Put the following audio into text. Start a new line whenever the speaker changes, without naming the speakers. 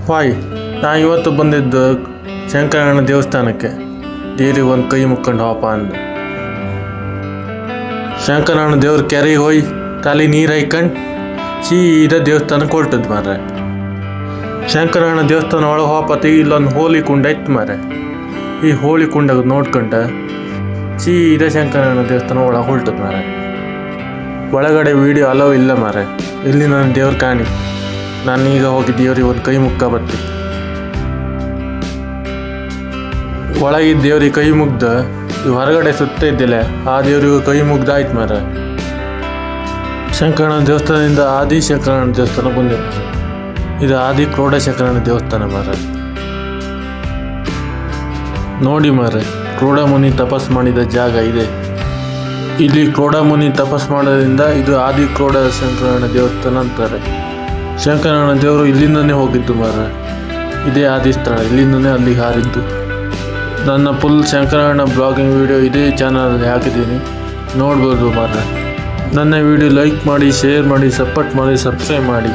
Hi, ನಾನು ಇವತ್ತು ಬಂದಿದ್ದು ಶಂಕರಣ್ಣ ದೇವಸ್ಥಾನಕ್ಕೆ. ದೇವ್ರಿಗೆ ಒಂದು ಕೈ ಮುಕ್ಕೊಂಡು ಹೋಪ ಅಂದು ಶಂಕರಣ್ಣ ದೇವ್ರ ಕೆರೆಗೆ ಹೋಗಿ ತಲೆ ನೀರು ಹಾಯ್ಕೊಂಡು ಸೀದಾ ದೇವಸ್ಥಾನಕ್ಕೆ ಹೊರಟದ್ದು ಮಾರ್ರೆ. ಶಂಕರಣ್ಣ ದೇವಸ್ಥಾನ ಒಳಗೆ ಹೋಪತಿ ಇಲ್ಲೊಂದು ಹೋಳಿ ಕುಂಡ ಇತ್ತು ಮಾರ್ರೆ. ಈ ಹೋಳಿ ಕುಂಡಾಗ ನೋಡ್ಕೊಂಡ ಸೀದಾ ಶಂಕರಣ್ಣ ದೇವಸ್ಥಾನ ಒಳಗೆ ಹೊರಟದ್ದು ಮಾರ್ರೆ. ಒಳಗಡೆ ವೀಡಿಯೋ ಅಲೋ ಇಲ್ಲ ಮಾರ್ರೆ. ಇಲ್ಲಿ ನನ್ನ ದೇವ್ರ ಕಾಣಿ. ನಾನೀಗ ಹೋಗಿ ದೇವ್ರಿಗೆ ಒಂದು ಕೈ ಮುಕ್ಕ ಬತ್ತಿ. ಒಳಗೆ ದೇವ್ರಿಗೆ ಕೈ ಮುಗ್ದ ಹೊರಗಡೆ ಸುತ್ತ ಇದ್ದಿಲ್ಲ, ಆ ದೇವ್ರಿಗೂ ಕೈ ಮುಗ್ದಾಯ್ತು ಮಾರ್ರೆ. ಶಂಕರಣ್ಣ ದೇವಸ್ಥಾನದಿಂದ ಆದಿ ಶಂಕರಣ್ಣ ದೇವಸ್ಥಾನ ಬಂದಿತ್ತು. ಇದು ಆದಿ ಕ್ರೋಡ ಶಂಕರಣ್ಣ ದೇವಸ್ಥಾನ ಮಾರ್ರೆ. ನೋಡಿ ಮಾರ್ರೆ, ಕ್ರೋಡ ಮುನಿ ತಪಸ್ ಮಾಡಿದ ಜಾಗ ಇದೆ. ಇಲ್ಲಿ ಕ್ರೋಡ ಮುನಿ ತಪಸ್ ಮಾಡೋದ್ರಿಂದ ಇದು ಆದಿ ಕ್ರೋಡ ಶಂಕರಣ್ಣ ದೇವಸ್ಥಾನ ಅಂತಾರೆ. ಶಂಕರಣ್ಣ ದೇವರು ಇಲ್ಲಿಂದನೇ ಹೋಗಿದ್ದು ಮಾರ್ರೆ. ಇದೇ ಆದಿ ಸ್ಥಳ, ಇಲ್ಲಿಂದನೇ ಅಲ್ಲಿಗೆ ಹಾರಿದ್ದು. ನನ್ನ ಫುಲ್ ಶಂಕರಣ್ಣ ಬ್ಲಾಗಿಂಗ್ ವಿಡಿಯೋ ಇದೇ ಚಾನಲಲ್ಲಿ ಹಾಕಿದ್ದೀನಿ, ನೋಡ್ಬೋದು ಮಾರ್ರೆ. ನನ್ನ ವಿಡಿಯೋ ಲೈಕ್ ಮಾಡಿ, ಶೇರ್ ಮಾಡಿ, ಸಪೋರ್ಟ್ ಮಾಡಿ, ಸಬ್ಸ್ಕ್ರೈಬ್ ಮಾಡಿ.